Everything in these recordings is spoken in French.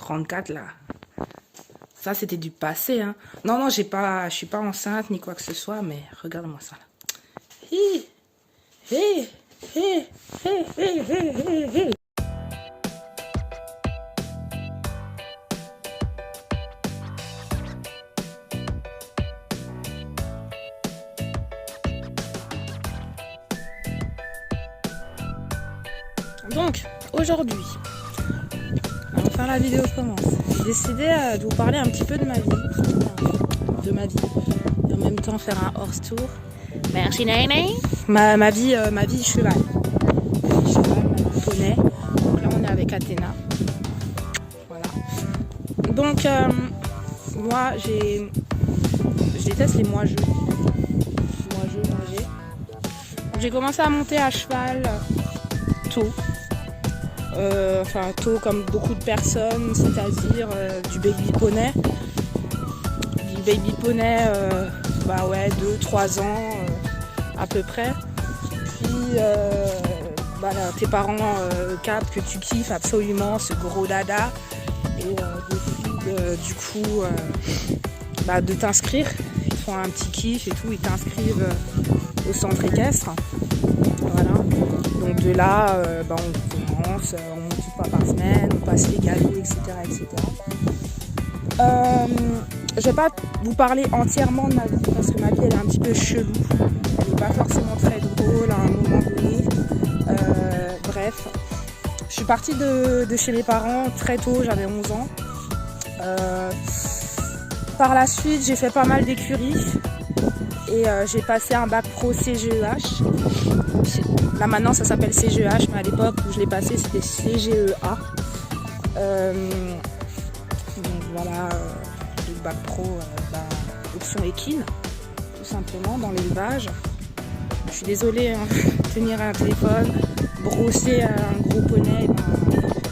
34 là. Ça, c'était du passé, hein. Non, je suis pas enceinte ni quoi que ce soit, mais regarde-moi ça, là. Hi, hi, hi, hi, hi, hi, hi. Donc, aujourd'hui, enfin la vidéo commence. J'ai décidé de vous parler un petit peu de ma vie. Et en même temps faire un hors-tour. Merci Néné. Ma vie cheval. Ma vie cheval, ma vie poney. Donc là on est avec Athéna. Voilà. Donc moi je déteste les moi-jeux. J'ai commencé à monter à cheval tôt. Enfin tôt comme beaucoup de personnes, c'est-à-dire du baby poney. Du baby poney, bah ouais, 2-3 ans à peu près. Puis bah, là, tes parents captent que tu kiffes absolument ce gros dada et décident du coup bah, de t'inscrire. Ils font un petit kiff et tout, ils t'inscrivent au centre équestre. Voilà. Donc de là, bah, on monte une fois par semaine, on passe les galops, etc. Je vais pas vous parler entièrement de ma vie parce que ma vie elle est un petit peu chelou. Elle n'est pas forcément très drôle à un moment donné. Bref, je suis partie de chez mes parents très tôt, j'avais 11 ans. Par la suite, j'ai fait pas mal d'écuries et j'ai passé un bac pro CGEH. Là maintenant ça s'appelle CGEH, mais à l'époque où je l'ai passé c'était CGEA. Donc voilà, le bac pro, bah, option équine, tout simplement dans l'élevage. Je suis désolée, hein, tenir un téléphone, brosser un gros poney, ben,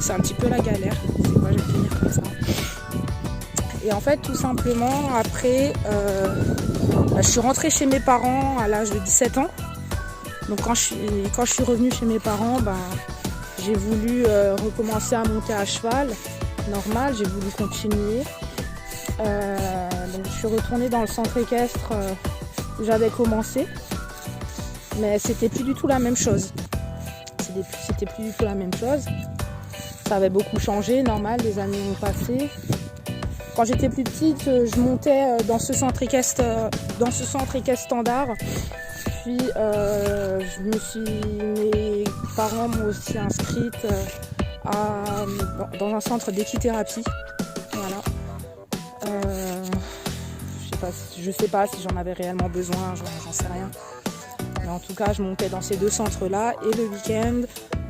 c'est un petit peu la galère. C'est quoi, je vais tenir comme ça. Et en fait, tout simplement, après, bah, je suis rentrée chez mes parents à l'âge de 17 ans. Donc quand je suis revenue chez mes parents, ben, j'ai voulu recommencer à monter à cheval. Normal, j'ai voulu continuer. Donc je suis retournée dans le centre équestre où j'avais commencé. Mais c'était plus du tout la même chose. C'était plus du tout la même chose. Ça avait beaucoup changé, normal, les années ont passé. Quand j'étais plus petite, je montais dans ce centre équestre standard. Puis mes parents m'ont aussi inscrite dans un centre d'équithérapie. Voilà. Je sais pas si j'en avais réellement besoin, j'en sais rien. Mais en tout cas, je montais dans ces deux centres-là et le week-end,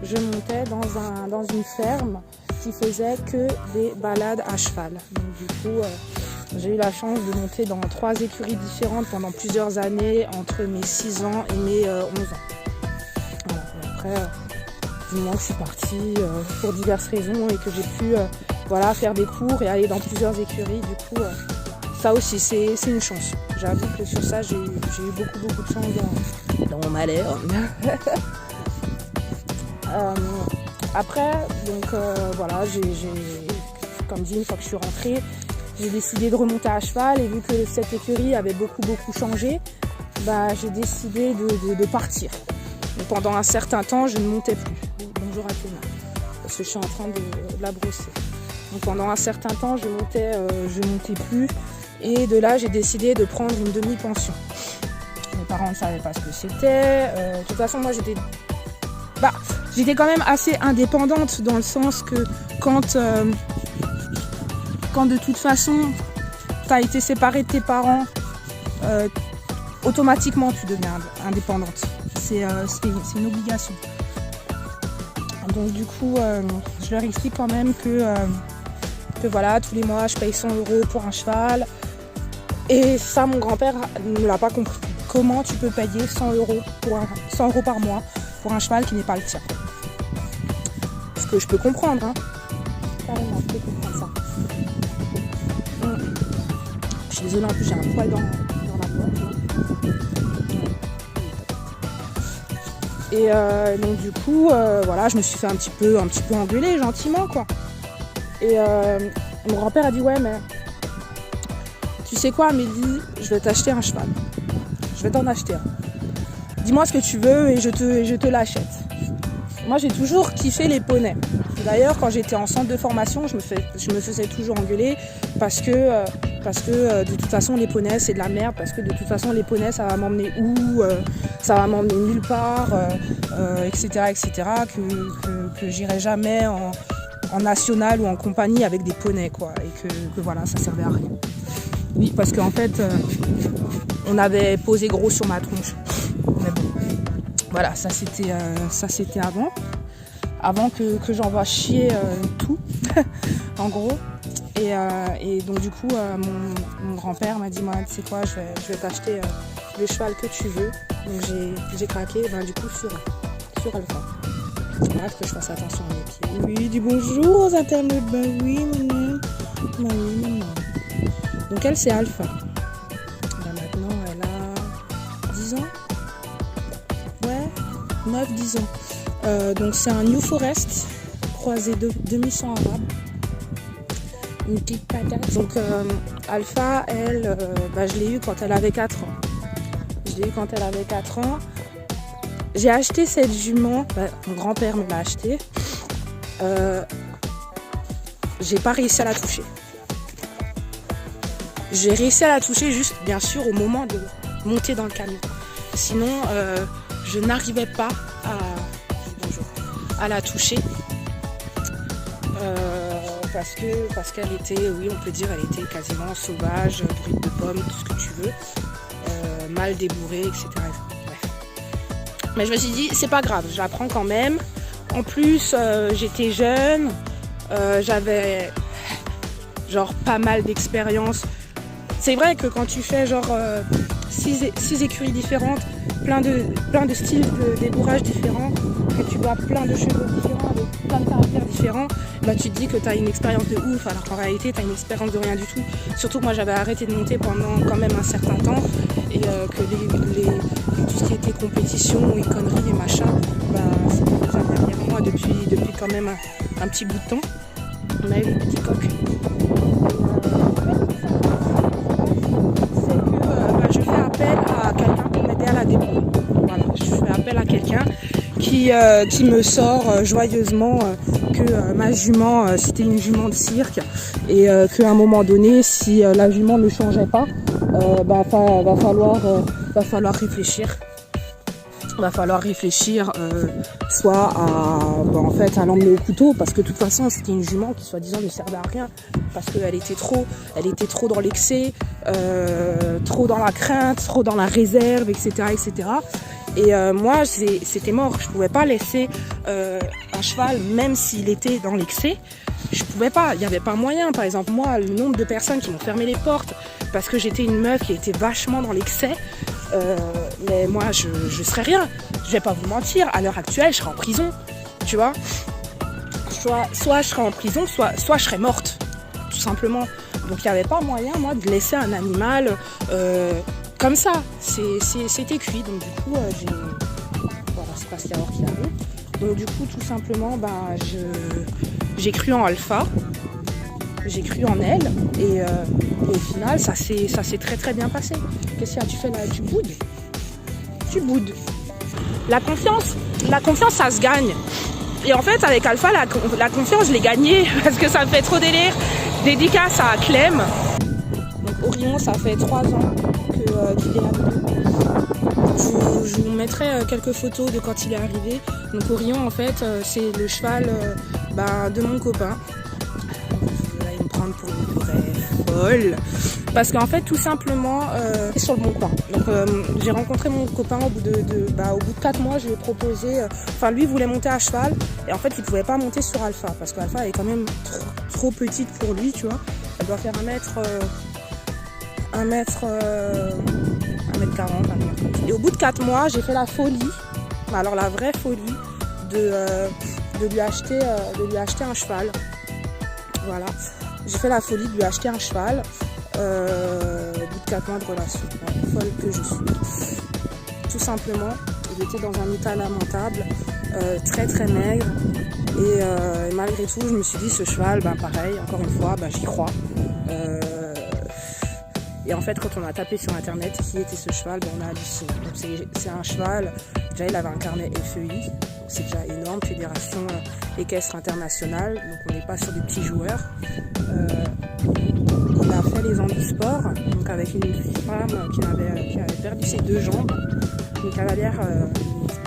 je montais dans une ferme qui faisait que des balades à cheval. Donc du coup, j'ai eu la chance de monter dans 3 écuries différentes pendant plusieurs années, entre mes 6 ans et mes 11 ans. Voilà. Et après, du moment que je suis partie pour diverses raisons et que j'ai pu voilà, faire des cours et aller dans plusieurs écuries, du coup, ça aussi, c'est une chance. J'avoue que sur ça, j'ai eu beaucoup de chance dans mon malheur. Après, donc voilà, comme dit, une fois que je suis rentrée, j'ai décidé de remonter à cheval et vu que cette écurie avait beaucoup changé, bah, j'ai décidé de partir. Et pendant un certain temps, je ne montais plus. Bonjour Athéna, parce que je suis en train de la brosser. Donc pendant un certain temps, je montais plus. Et de là, j'ai décidé de prendre une demi-pension. Mes parents ne savaient pas ce que c'était. De toute façon, moi, j'étais quand même assez indépendante dans le sens que quand de toute façon, tu as été séparée de tes parents, automatiquement, tu deviens indépendante. C'est une obligation. Donc du coup, je leur explique quand même que voilà, tous les mois, je paye 100 € pour un cheval. Et ça, mon grand-père ne l'a pas compris. Comment tu peux payer 100 € par mois pour un cheval qui n'est pas le tien? Ce que je peux comprendre, hein. Carrément, je peux comprendre ça. Je suis désolée, en plus, j'ai un poids dans la porte. Et donc du coup, voilà, je me suis fait un petit peu engueuler gentiment, quoi. Et mon grand-père a dit ouais, mais tu sais quoi Amélie, je vais t'acheter un cheval. Je vais t'en acheter un. Dis-moi ce que tu veux et je te l'achète. Moi j'ai toujours kiffé les poneys. D'ailleurs quand j'étais en centre de formation, je me faisais toujours engueuler parce que de toute façon les poneys c'est de la merde, parce que de toute façon les poneys ça va m'emmener où, ça va m'emmener nulle part, etc. que j'irai jamais en national ou en compagnie avec des poneys quoi, et que voilà, ça servait à rien. Oui, parce qu'en fait on avait posé gros sur ma tronche. Mais bon, voilà, ça c'était avant que j'envoie chier tout, en gros. Et donc du coup, mon grand-père m'a dit, moi, tu sais quoi, je vais t'acheter le cheval que tu veux. Donc j'ai craqué, du coup, sur Alpha. Bref, que je fasse attention à mes pieds. Oui, dis bonjour aux internautes. Ben oui, maman. Ben oui, maman. Donc elle, c'est Alpha. Ben maintenant, elle a 10 ans. Ouais, 9-10 ans. Donc c'est un New Forest croisé de demi-sang arabe. Une petite patate. Donc Alpha, elle, je l'ai eue quand elle avait 4 ans. J'ai acheté cette jument, mon grand-père me l'a achetée. J'ai pas réussi à la toucher. J'ai réussi à la toucher juste, bien sûr, au moment de monter dans le camion. Sinon, je n'arrivais pas à la toucher. Parce qu'elle était, oui, on peut dire, elle était quasiment sauvage, brute de pomme, tout ce que tu veux, mal débourrée, etc. Bref. Mais je me suis dit, c'est pas grave, je la prends quand même. En plus, j'étais jeune, j'avais genre pas mal d'expérience. C'est vrai que quand tu fais genre 6 écuries différentes, plein de styles de débourrage différents, que tu vois plein de chevaux différents, avec plein de caractères différents, tu te dis que tu as une expérience de ouf, alors qu'en réalité tu as une expérience de rien du tout. Surtout que moi j'avais arrêté de monter pendant quand même un certain temps, et que tout ce qui était compétition et conneries et machin, c'était déjà derrière moi depuis quand même un petit bout de temps. On a eu le petit coq. Je fais appel à quelqu'un pour m'aider à la débrouiller. Voilà, je fais appel à quelqu'un qui me sort joyeusement que ma jument, c'était une jument de cirque, et qu'à un moment donné, si la jument ne changeait pas, va falloir réfléchir. Va falloir réfléchir soit à l'emmener au couteau, parce que de toute façon c'était une jument qui soi-disant ne servait à rien, parce qu'elle était trop dans l'excès, trop dans la crainte, trop dans la réserve, etc. Et moi c'était mort, je pouvais pas laisser un cheval, même s'il était dans l'excès, je pouvais pas, il n'y avait pas moyen. Par exemple moi, le nombre de personnes qui m'ont fermé les portes parce que j'étais une meuf qui était vachement dans l'excès, mais moi je serais rien, je vais pas vous mentir, à l'heure actuelle je serais en prison, tu vois, soit je serais en prison, soit je serais morte, tout simplement. Donc il n'y avait pas moyen moi de laisser un animal comme ça, c'était cuit. Donc du coup voilà, c'est pas ce qu'il y a qui arrive. Donc du coup tout simplement j'ai cru en Alpha. J'ai cru en elle, et au final ça s'est très très bien passé. Qu'est-ce qu'il y a, tu fais là, tu boudes. La confiance ça se gagne. Et en fait avec Alpha la confiance je l'ai gagnée parce que ça me fait trop délire. Dédicace à Clem. Donc Orion, ça fait 3 ans qu'il est arrivé. Je vous mettrai quelques photos de quand il est arrivé. Donc Orion en fait c'est le cheval de mon copain. Pour une vraie folle, parce qu'en fait tout simplement c'est sur le bon coin. Donc j'ai rencontré mon copain au bout de 4 mois. Je lui ai proposé, lui voulait monter à cheval, et en fait il pouvait pas monter sur Alpha parce qu'Alpha est quand même trop petite pour lui, tu vois. Elle doit faire 1m40. Et au bout de 4 mois j'ai fait la folie, alors la vraie folie de lui acheter un cheval. Voilà. J'ai fait la folie de lui acheter un cheval au bout de 4 mois de relation. Folle que je suis. Tout simplement, il était dans un état lamentable, très très maigre. Et malgré tout, je me suis dit, ce cheval, pareil, encore une fois, j'y crois. Et en fait, quand on a tapé sur internet qui était ce cheval, on a halluciné. Donc c'est un cheval, déjà il avait un carnet FEI, donc c'est déjà énorme, Fédération équestre internationale, donc on n'est pas sur des petits joueurs. Il a fait les handisports, donc avec une femme qui avait perdu ses 2 jambes, une cavalière,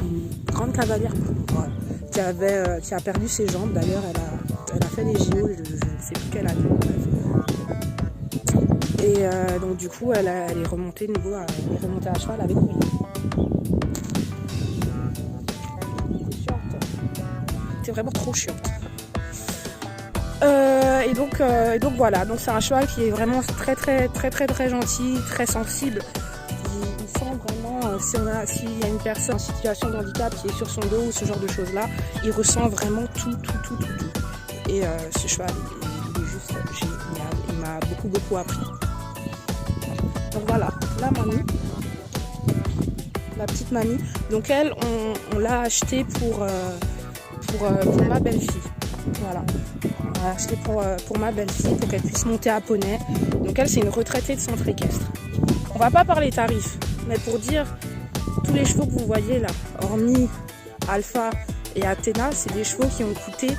une grande cavalière, voilà, qui a perdu ses jambes. D'ailleurs, elle a fait les JO, je ne sais plus quelle année. Et donc du coup, elle est remontée de nouveau, elle est remontée à cheval avec lui. C'est vraiment trop chiant. Et donc voilà, donc c'est un cheval qui est vraiment très gentil, très sensible. Il sent vraiment s'il y a une personne en situation de handicap qui est sur son dos ou ce genre de choses là, il ressent vraiment tout. Et ce cheval il est juste génial, il m'a beaucoup appris. Donc voilà, la mamie, la petite mamie. Donc elle, on l'a achetée pour ma belle-fille. Voilà, on l'a achetée pour ma belle-fille, pour qu'elle puisse monter à poney. Donc elle, c'est une retraitée de centre équestre. On va pas parler tarifs, mais pour dire, tous les chevaux que vous voyez là, hormis Alpha et Athéna, c'est des chevaux qui ont coûté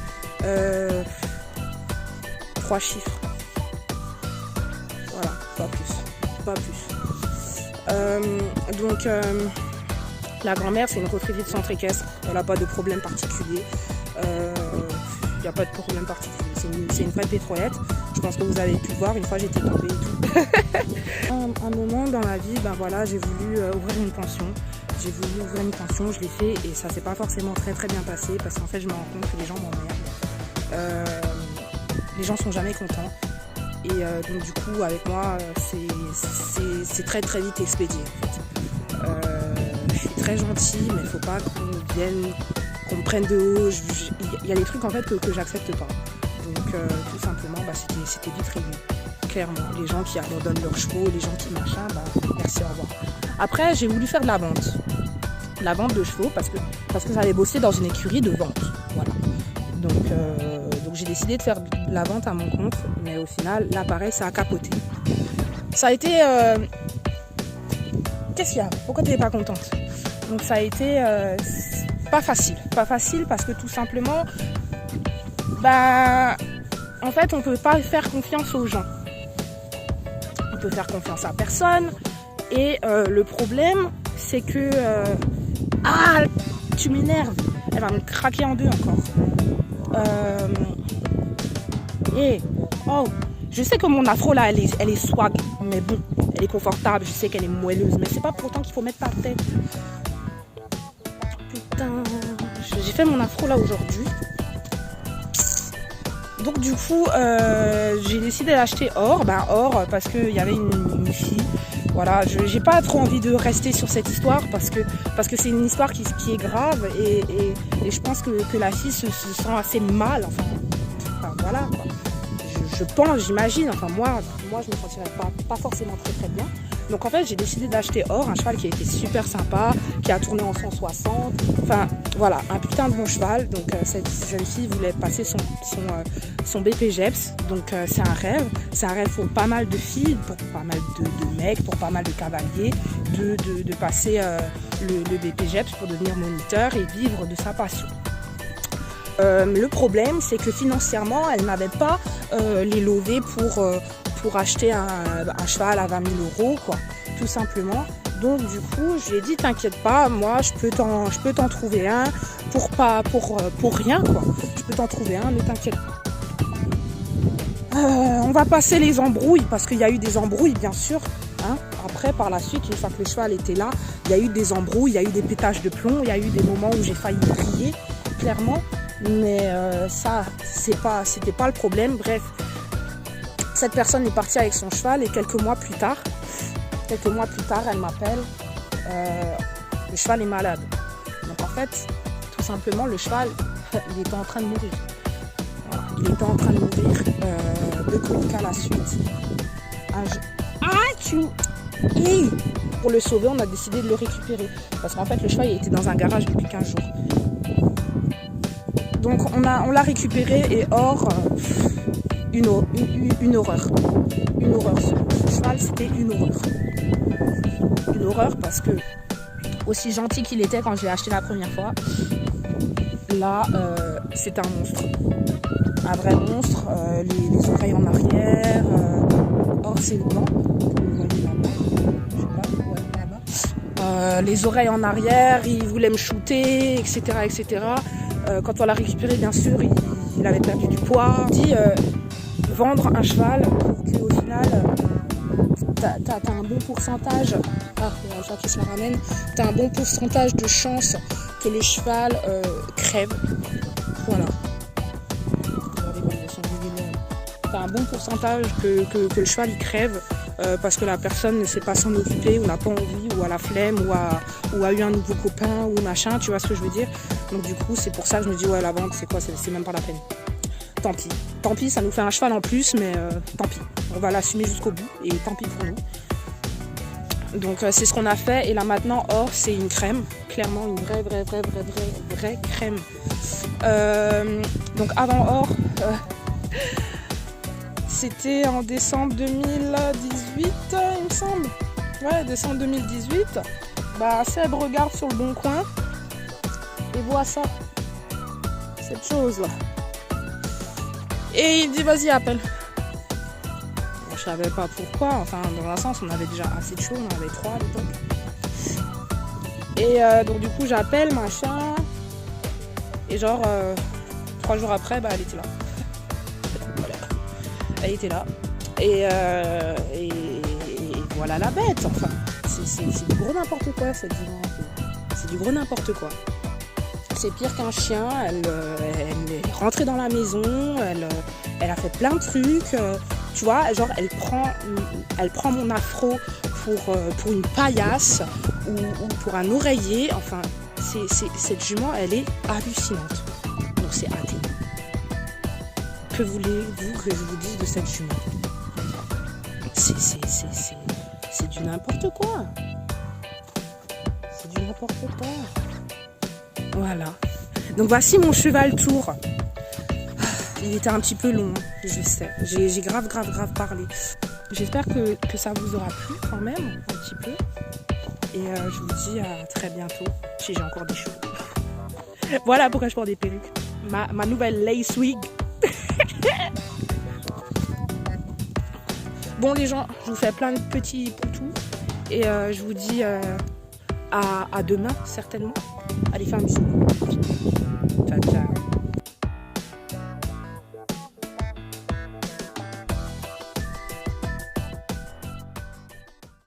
3 chiffres. Voilà, pas plus. Donc la grand-mère, c'est une retraitée de centre équestre, elle n'a pas de problème particulier. Il n'y a pas de problème particulier, c'est une vraie pétrolette. Je pense que vous avez pu le voir, une fois j'étais tombée et tout. un moment dans la vie, voilà, j'ai voulu ouvrir une pension. Je l'ai fait et ça s'est pas forcément très bien passé parce qu'en fait je me rends compte que les gens m'emmerdent. Les gens sont jamais contents. Et donc du coup avec moi c'est très vite expédié en fait. Je suis très gentille mais il faut pas qu'on me prenne de haut. Il y a des trucs en fait que j'accepte pas. Donc tout simplement c'était vite réglé. Clairement, les gens qui abandonnent leurs chevaux, les gens qui machin, merci, au revoir. Après j'ai voulu faire de la vente de chevaux parce que j'allais bosser dans une écurie de vente. Voilà. Donc j'ai décidé de faire de la vente à mon compte, mais au final, là pareil, ça a capoté. Ça a été... Qu'est-ce qu'il y a? Pourquoi tu n'es pas contente? Donc ça a été pas facile parce que tout simplement, en fait, on peut pas faire confiance aux gens. On peut faire confiance à personne. Et le problème, c'est que... tu m'énerves. Elle va me craquer en deux encore. Je sais que mon afro là, elle est swag, mais bon, elle est confortable, je sais qu'elle est moelleuse, mais c'est pas pourtant qu'il faut mettre par tête. Putain, j'ai fait mon afro là aujourd'hui. Donc du coup, j'ai décidé d'acheter or, parce qu'il y avait une fille. Voilà, j'ai pas trop envie de rester sur cette histoire parce que c'est une histoire qui est grave et je pense que la fille se sent assez mal. Enfin voilà quoi. Je pense, j'imagine. Enfin moi je me sentirais pas forcément très bien. Donc en fait j'ai décidé d'acheter or, un cheval qui a été super sympa, qui a tourné en 160. Enfin voilà, un putain de bon cheval. Donc cette jeune fille voulait passer son BPGEPS. Donc c'est un rêve pour pas mal de filles, pour pas mal de mecs, pour pas mal de cavaliers, de passer le BPGEPS pour devenir moniteur et vivre de sa passion. Le problème c'est que financièrement elle n'avait pas les lovés pour acheter un cheval à 20 000 €, quoi, tout simplement. Donc du coup, je lui ai dit t'inquiète pas, moi je peux t'en trouver un pour rien, quoi. Je peux t'en trouver un, ne t'inquiète pas. On va passer les embrouilles parce qu'il y a eu des embrouilles, bien sûr. Hein. Après, par la suite, une fois que le cheval était là, il y a eu des embrouilles, il y a eu des pétages de plomb, il y a eu des moments où j'ai failli crier, clairement. Mais ça, c'était pas le problème. Bref. Cette personne est partie avec son cheval et quelques mois plus tard, elle m'appelle, le cheval est malade. Donc en fait, tout simplement, le cheval, il était en train de mourir. Voilà, il était en train de mourir de colique à la suite. Et pour le sauver, on a décidé de le récupérer. Parce qu'en fait, le cheval il était dans un garage depuis 15 jours. Donc on l'a récupéré et or, une horreur. Une horreur. Ce cheval, c'était une horreur. Une horreur parce que, aussi gentil qu'il était quand je l'ai acheté la première fois, là, c'est un monstre. Un vrai monstre. Les oreilles en arrière. Or, c'est blanc. Vous voyez là-bas. Je sais pas. Ouais, là-bas. Les oreilles en arrière, il voulait me shooter, etc. etc. Quand on l'a récupéré, bien sûr, il avait perdu du poids. On dit vendre un cheval pour qu'au final, t'as un bon pourcentage. Ah, il y a qui se la ramène. T'as un bon pourcentage de chance que le cheval crève. Voilà. T'as un bon pourcentage que le cheval il crève parce que la personne ne sait pas s'en occuper ou n'a pas envie ou a la flemme ou a eu un nouveau copain ou machin, tu vois ce que je veux dire. Donc du coup c'est pour ça que je me dis ouais la vente c'est quoi, c'est même pas la peine. Tant pis, ça nous fait un cheval en plus mais tant pis, on va l'assumer jusqu'au bout et tant pis pour nous. Donc c'est ce qu'on a fait et là maintenant or c'est une crème, clairement une vraie crème. Donc avant or c'était en décembre 2018 il me semble. Ouais, décembre 2018. Bah Seb regarde sur le bon coin et voit ça, cette chose là. Et il dit vas-y appelle. Je savais pas pourquoi, enfin dans un sens on avait déjà assez de choses, on en avait 3 à l'époque. Et donc du coup j'appelle machin. Et genre 3 jours après bah elle était là. Voilà. Elle était là. Et voilà la bête, enfin. C'est du gros n'importe quoi cette dimanche. C'est du gros n'importe quoi. C'est pire qu'un chien, elle est rentrée dans la maison, elle a fait plein de trucs. Tu vois, genre elle prend mon afro pour une paillasse ou pour un oreiller. Enfin, cette jument, elle est hallucinante. Donc c'est hâté. Que voulez-vous que je vous dise de cette jument? C'est du n'importe quoi. C'est du n'importe quoi. Voilà. Donc voici mon cheval tour. Il était un petit peu long, je sais. J'ai grave parlé. J'espère que ça vous aura plu quand même, un petit peu. Et je vous dis à très bientôt. Si j'ai encore des cheveux. Voilà pourquoi je porte des perruques. Ma nouvelle lace wig. Bon les gens, je vous fais plein de petits poutous. Et je vous dis à demain certainement. Allez faire un bisou. Ciao ciao.